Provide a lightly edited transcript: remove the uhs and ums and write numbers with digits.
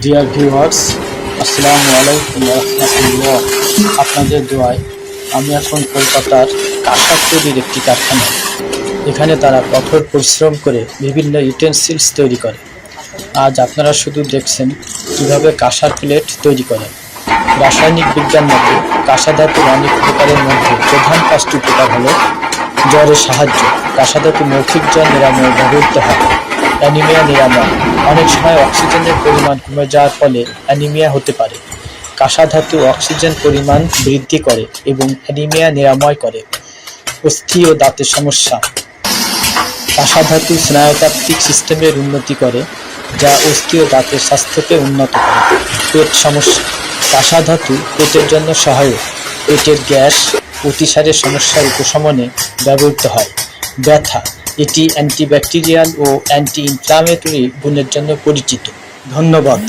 Dear viewers, আসসালামু আলাইকুম রাহমাতুল্লাহ। আপনাদের দোয়ায় আমি এখন কলকাতার কাঁসার তৈরির একটি কারখানায়। এখানে তারা কঠোর পরিশ্রম করে বিভিন্ন ইউটেন্সিলস তৈরি করে। আজ আপনারা শুধু দেখছেন কীভাবে কাঁসার প্লেট তৈরি করে। রাসায়নিক বিজ্ঞান মতে কাঁসা ধাতুর অনেক প্রকারের মধ্যে প্রধান 5টি প্রকার হলো জ্বরের সাহায্য, কাঁসা ধাতু মৌখিক জ্বর নিরাময়ে ব্যবহৃত হয়। অ্যানিমিয়া নিরাময়, অনেক সময় অক্সিজেনের পরিমাণ কমে যাওয়ার ফলে অ্যানিমিয়া হতে পারে। কাঁসা ধাতু অক্সিজেন পরিমাণ বৃদ্ধি করে এবং অ্যানিমিয়া নিরাময় করে। অস্থি ও দাঁতের সমস্যা, কাঁসা ধাতু স্নায়ুতাত্ত্বিক সিস্টেমের উন্নতি করে, যা অস্থি ও দাঁতের স্বাস্থ্যকে উন্নত করে। পেট সমস্যা, কাঁসা ধাতু পেটের জন্য সহায়ক, পেটের গ্যাস, অতিসারের সমস্যার উপশমনে ব্যবহৃত হয়। ব্যথা, এটি অ্যান্টিব্যাকটেরিয়াল ও অ্যান্টি ইনফ্লামেটরি গুণের জন্য পরিচিত। ধন্যবাদ।